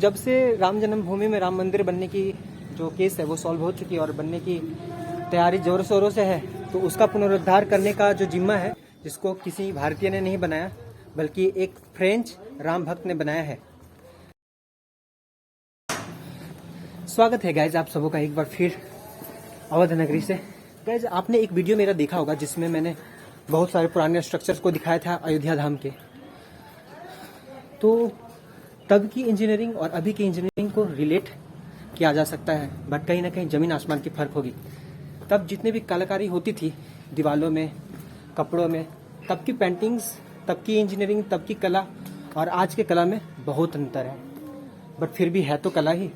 जब से राम जन्मभूमि में राम मंदिर बनने की जो केस है वो सॉल्व हो चुकी है और बनने की तैयारी जोर शोरों से है, तो उसका पुनरुद्धार करने का जो जिम्मा है, जिसको किसी भारतीय ने नहीं बनाया बल्कि एक फ्रेंच राम भक्त ने बनाया है। स्वागत है गाइज आप सबों का एक बार फिर अवध नगरी से। गाइज आपने एक वीडियो मेरा देखा होगा जिसमें मैंने बहुत सारे पुराने स्ट्रक्चर्स को दिखाया था अयोध्या धाम के। तो तब की इंजीनियरिंग और अभी की इंजीनियरिंग को रिलेट किया जा सकता है, बट कहीं ना कहीं जमीन आसमान की फर्क होगी। तब जितने भी कलाकारी होती थी दीवालों में, कपड़ों में, तब की पेंटिंग्स, तब की इंजीनियरिंग, तब की कला और आज के कला में बहुत अंतर है, बट फिर भी है तो कला ही।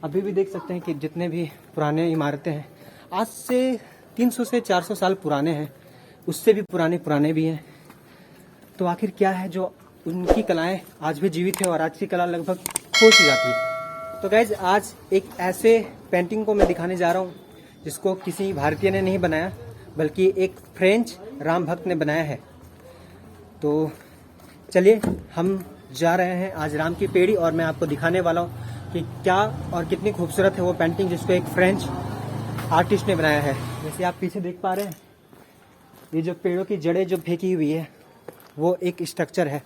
अभी भी देख सकते हैं कि जितने भी पुराने इमारतें हैं आज से 300 से 400 साल पुराने हैं, उससे भी पुराने भी हैं। तो आखिर क्या है जो उनकी कलाएं आज भी जीवित है और आज की कला लगभग खो सी जाती है। तो गाइज आज एक ऐसे पेंटिंग को मैं दिखाने जा रहा हूँ जिसको किसी भारतीय ने नहीं बनाया बल्कि एक फ्रेंच राम भक्त ने बनाया है। तो चलिए हम जा रहे हैं आज राम की पेड़ी और मैं आपको दिखाने वाला हूँ कि क्या और कितनी खूबसूरत है वो पेंटिंग जिसको एक फ्रेंच आर्टिस्ट ने बनाया है। जैसे आप पीछे देख पा रहे हैं, ये जो पेड़ों की जड़ें जो फेंकी हुई है वो एक स्ट्रक्चर है,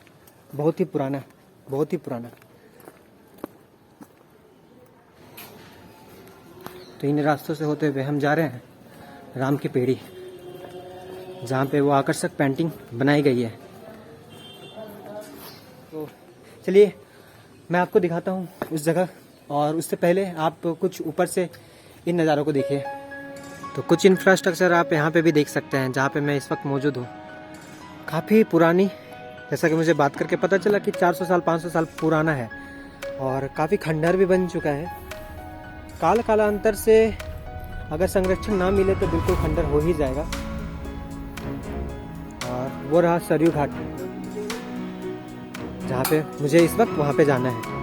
बहुत ही पुराना, बहुत ही पुराना। तो इन रास्तों से होते हुए हम जा रहे हैं राम की पेड़ी, जहाँ पे वो आकर्षक पेंटिंग बनाई गई है। तो चलिए मैं आपको दिखाता हूँ उस जगह, और उससे पहले आप कुछ ऊपर से इन नज़ारों को देखिए। तो कुछ इंफ्रास्ट्रक्चर आप यहाँ पे भी देख सकते हैं जहाँ पे मैं इस वक्त मौजूद हूँ। काफ़ी पुरानी, जैसा कि मुझे बात करके पता चला कि 400 साल 500 साल पुराना है और काफ़ी खंडहर भी बन चुका है। कालांतर से अगर संरक्षण ना मिले तो बिल्कुल खंडहर हो ही जाएगा। और वो रहा सरयू घाट, जहाँ पे मुझे इस वक्त वहाँ पे जाना है।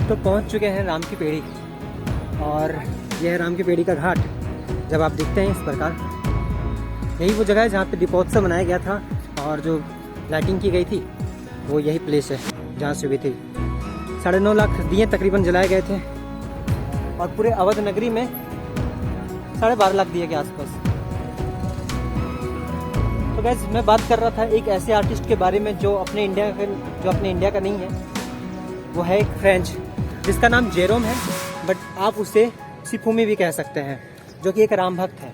तो पहुँच चुके हैं राम की पेड़ी, और यह है राम की पेड़ी का घाट। जब आप दिखते हैं इस प्रकार, यही वो जगह है जहाँ पे दीपोत्सव मनाया गया था और जो लाइटिंग की गई थी वो यही प्लेस है जहाँ से हुई थी। 9.5 लाख दिए तकरीबन जलाए गए थे और पूरे अवध नगरी में 12.5 लाख दिए के आसपास। तो गैस मैं बात कर रहा था एक ऐसे आर्टिस्ट के बारे में जो अपने इंडिया का नहीं है, वो है एक फ्रेंच जिसका नाम जेरोम है, बट आप उसे सिफूमी भी कह सकते हैं, जो कि एक राम भक्त है।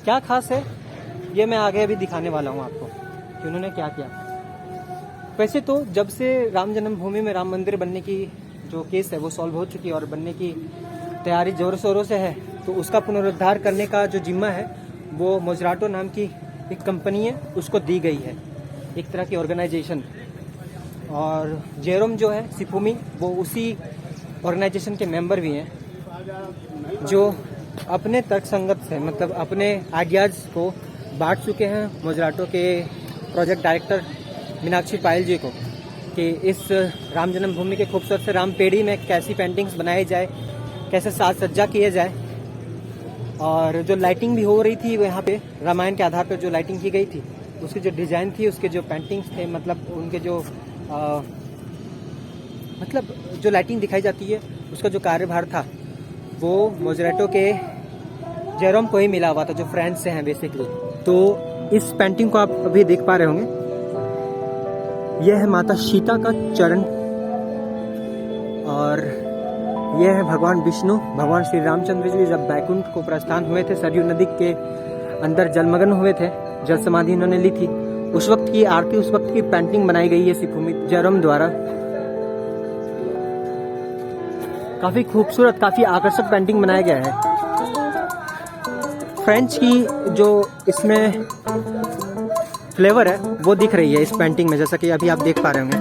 क्या खास है ये मैं आगे अभी दिखाने वाला हूँ आपको कि उन्होंने क्या किया। वैसे तो जब से राम जन्मभूमि में राम मंदिर बनने की जो केस है वो सॉल्व हो चुकी है और बनने की तैयारी जोर शोरों से है, तो उसका पुनरुद्धार करने का जो जिम्मा है वो मोजराटो नाम की एक कंपनी है उसको दी गई है, एक तरह की ऑर्गेनाइजेशन। और जेरोम जो है सिफूमी वो उसी ऑर्गेनाइजेशन के मेंबर भी हैं, जो अपने तर्कसंगत से मतलब अपने आइडियाज़ को बांट चुके हैं मोजराटो के प्रोजेक्ट डायरेक्टर मीनाक्षी पायल जी को, कि इस राम जन्मभूमि के खूबसूरत से राम पेड़ी में कैसी पेंटिंग्स बनाई जाए, कैसे साज सज्जा किए जाए। और जो लाइटिंग भी हो रही थी वो यहाँ पे रामायण के आधार पर जो लाइटिंग की गई थी, उसकी जो डिज़ाइन थी, उसके जो पेंटिंग्स थे, मतलब उनके जो मतलब जो लाइटिंग दिखाई जाती है उसका जो कार्यभार था वो मोजराटो के जेरोम को ही मिला हुआ था, जो फ्रेंच से हैं बेसिकली। तो इस पेंटिंग को आप अभी देख पा रहे होंगे, यह है माता सीता का चरण और यह है भगवान विष्णु, भगवान श्री रामचंद्र जी जब बैकुंठ को प्रस्थान हुए थे, सरयू नदी के अंदर जलमग्न हुए थे, जल समाधि इन्होंने ली थी, उस वक्त की आरती, उस वक्त की पेंटिंग बनाई गई है सिफूमी जेरोम द्वारा। काफ़ी खूबसूरत, काफ़ी आकर्षक पेंटिंग बनाया गया है। फ्रेंच की जो इसमें फ्लेवर है वो दिख रही है इस पेंटिंग में, जैसा कि अभी आप देख पा रहे होंगे।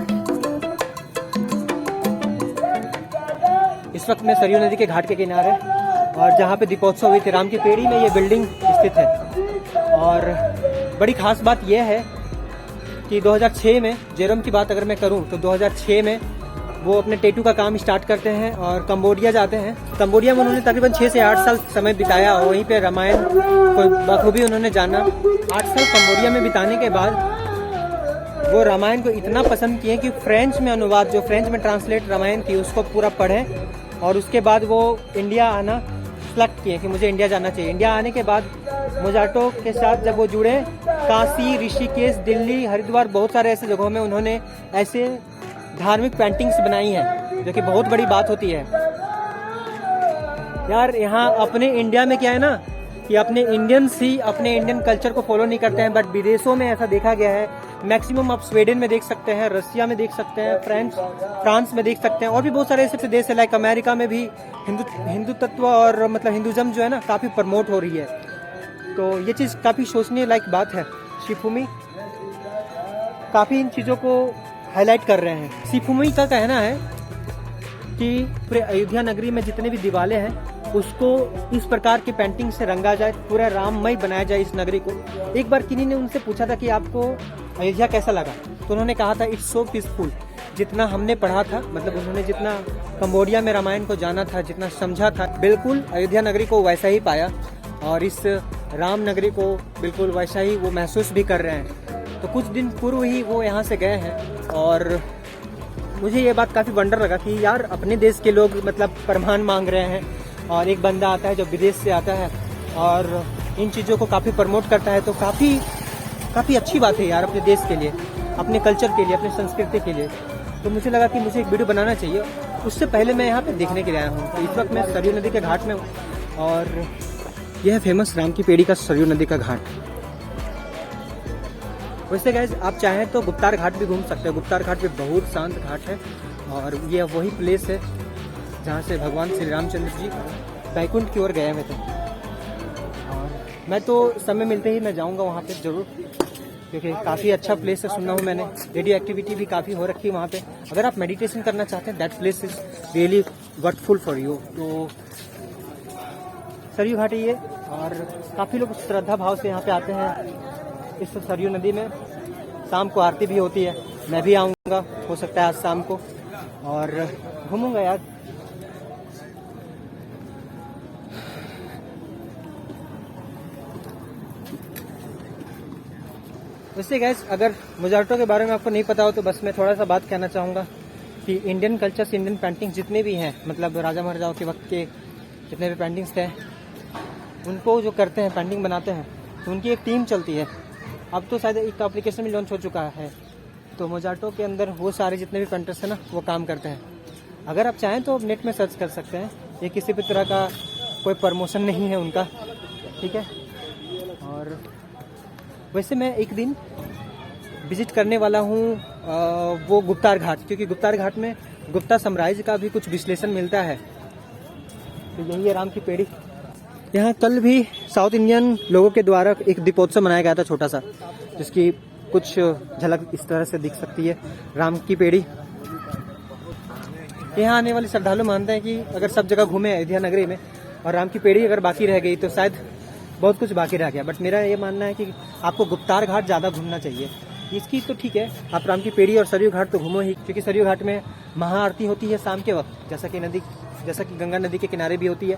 इस वक्त मैं सरयू नदी के घाट के किनारे और जहाँ पे दीपोत्सव हुई थी राम की पेड़ी में ये बिल्डिंग स्थित है। और बड़ी खास बात यह है कि 2006 में जेरोम की बात अगर मैं करूं तो 2006 में वो अपने टैटू का काम स्टार्ट करते हैं और कंबोडिया जाते हैं। कंबोडिया में उन्होंने तकरीबन 6 से 8 साल समय बिताया और वहीं पे रामायण को बखूबी उन्होंने जाना। 8 साल कंबोडिया में बिताने के बाद वो रामायण को इतना पसंद किए कि फ्रेंच में अनुवाद, जो फ्रेंच में ट्रांसलेट रामायण थी, उसको पूरा पढ़ें और उसके बाद वो इंडिया आना सेलेक्ट किए कि मुझे इंडिया जाना चाहिए। इंडिया आने के बाद मोजार्टो के साथ जब वो जुड़े, काशी, ऋषिकेश, दिल्ली, हरिद्वार, बहुत सारे ऐसे जगहों में उन्होंने ऐसे धार्मिक पेंटिंग्स बनाई हैं, जो कि बहुत बड़ी बात होती है यार। यहाँ अपने इंडिया में क्या है ना कि अपने इंडियंस ही अपने इंडियन कल्चर को फॉलो नहीं करते हैं, बट विदेशों में ऐसा देखा गया है। मैक्सिमम आप स्वीडन में देख सकते हैं, रशिया में देख सकते हैं, फ्रांस में देख सकते हैं, और भी बहुत सारे ऐसे देश है, लाइक अमेरिका में भी हिंदू तत्व और मतलब हिंदुज़म जो है ना काफ़ी प्रमोट हो रही है। तो ये चीज़ काफ़ी सोचने लायक बात है। शिफुमी काफ़ी इन चीज़ों को हाईलाइट कर रहे हैं। शिफुमी का कहना है कि पूरे अयोध्या नगरी में जितने भी दिवाले हैं उसको इस प्रकार की पेंटिंग से रंगा जाए, पूरा राममय बनाया जाए इस नगरी को। एक बार किन्हीं ने उनसे पूछा था कि आपको अयोध्या कैसा लगा, तो उन्होंने कहा था इट्स सो पीसफुल। जितना हमने पढ़ा था, मतलब उन्होंने जितना कंबोडिया में रामायण को जाना था, जितना समझा था, बिल्कुल अयोध्या नगरी को वैसा ही पाया और इस राम नगरी को बिल्कुल वैसा ही वो महसूस भी कर रहे हैं। तो कुछ दिन पूर्व ही वो यहाँ से गए हैं और मुझे ये बात काफ़ी वंडर लगा कि यार अपने देश के लोग मतलब फरमान मांग रहे हैं और एक बंदा आता है जो विदेश से आता है और इन चीज़ों को काफ़ी प्रमोट करता है। तो काफ़ी अच्छी बात है यार अपने देश के लिए, अपने कल्चर के लिए, अपने संस्कृति के लिए। तो मुझे लगा कि मुझे एक वीडियो बनाना चाहिए। उससे पहले मैं यहाँ पे देखने के लिए आया हूँ। तो इस वक्त मैं सरयू नदी के घाट में हूँ और यह है फेमस राम की पेड़ी का सरयू नदी का घाट। वैसे गाइस आप चाहें तो गुप्तार घाट भी घूम सकते हो। गुप्तार घाट भी बहुत शांत घाट है और ये वही प्लेस है जहाँ से भगवान श्री रामचंद्र जी बैकुंठ की ओर गए हुए थे। और मैं तो समय मिलते ही मैं जाऊँगा वहाँ पे ज़रूर, क्योंकि काफ़ी अच्छा प्लेस है, सुना हूँ मैंने। रेडियो एक्टिविटी भी काफ़ी हो रखी है वहाँ पे। अगर आप मेडिटेशन करना चाहते हैं, that place is really worthful for you. तो सरयू घाट है ये और काफ़ी लोग श्रद्धा भाव से यहाँ पे आते हैं इस सरयू नदी में। शाम को आरती भी होती है, मैं भी आऊँगा, हो सकता है आज शाम को, और घूमूंगा यार। वैसे गैस अगर मोजार्टो के बारे में आपको नहीं पता हो तो बस मैं थोड़ा सा बात कहना चाहूँगा कि इंडियन कल्चर से इंडियन पेंटिंग्स जितने भी हैं, मतलब राजा महाराजाओं के वक्त के जितने भी पेंटिंग्स थे, उनको जो करते हैं, पेंटिंग बनाते हैं, तो उनकी एक टीम चलती है। अब तो शायद एक एप्लीकेशन भी लॉन्च हो चुका है। तो मोजार्टो के अंदर वो सारे जितने भी पेंटर्स हैं ना, वो काम करते हैं। अगर आप चाहें तो नेट में सर्च कर सकते हैं। ये किसी भी तरह का कोई प्रमोशन नहीं है उनका, ठीक है। और वैसे मैं एक दिन विजिट करने वाला हूँ वो गुप्तार घाट, क्योंकि गुप्तार घाट में गुप्ता साम्राज्य का भी कुछ विश्लेषण मिलता है। तो यही है राम की पेड़ी। यहाँ कल भी साउथ इंडियन लोगों के द्वारा एक दीपोत्सव मनाया गया था, छोटा सा, जिसकी कुछ झलक इस तरह से दिख सकती है। राम की पेड़ी। यहाँ आने वाले श्रद्धालु मानते हैं कि अगर सब जगह घूमे अयोध्या नगरी में और राम की पेड़ी अगर बाकी रह गई तो शायद बहुत कुछ बाकी रह गया। बट मेरा ये मानना है कि आपको गुप्तार घाट ज़्यादा घूमना चाहिए। इसकी तो ठीक है, आप राम की पेड़ी और सरयू घाट तो घूमो ही, क्योंकि सरयू घाट में महाआरती होती है शाम के वक्त, जैसा कि गंगा नदी के किनारे भी होती है।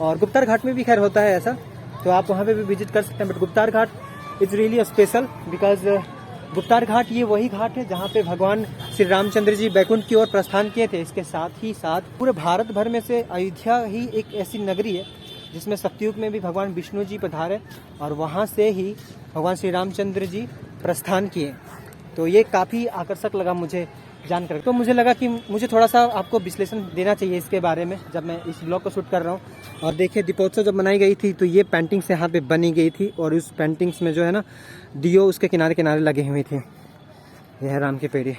और गुप्तार घाट में भी खैर होता है ऐसा, तो आप वहाँ पे भी विजिट कर सकते हैं। But Guptar Ghat is really special because Guptar Ghat ये वही घाट है जहाँ पे भगवान श्री रामचंद्र जी बैकुंठ की ओर प्रस्थान किए थे। इसके साथ ही साथ पूरे भारत भर में से अयोध्या ही एक ऐसी नगरी है जिसमें सतयुग में भी भगवान विष्णु जी पधारे और वहाँ से ही भगवान श्री रामचंद्र जी प्रस्थान किए। तो ये काफ़ी आकर्षक लगा मुझे जानकर। तो मुझे लगा कि मुझे थोड़ा सा आपको विश्लेषण देना चाहिए इसके बारे में जब मैं इस ब्लॉग को शूट कर रहा हूँ। और देखिए दीपोत्सव जब मनाई गई थी तो ये पेंटिंग्स यहाँ पे बनी गई थी और उस पेंटिंग्स में जो है ना दियो उसके किनारे किनारे लगे हुए थे। यह है राम की पेड़ी।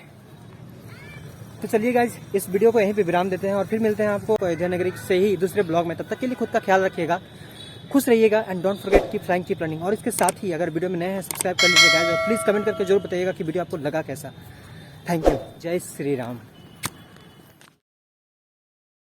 तो चलिए गाइज इस वीडियो को यहीं पे विराम देते हैं और फिर मिलते हैं आपको अयोध्या नगरी से ही दूसरे ब्लॉग में। तब तक के लिए खुद का ख्याल रखिएगा, खुश रहिएगा and don't forget keep flying keep running. और इसके साथ ही अगर वीडियो में नए हैं सब्सक्राइब कर लीजिएगा और प्लीज़ कमेंट करके जरूर बताइएगा कि वीडियो आपको लगा कैसा। Thank you. जय श्री राम।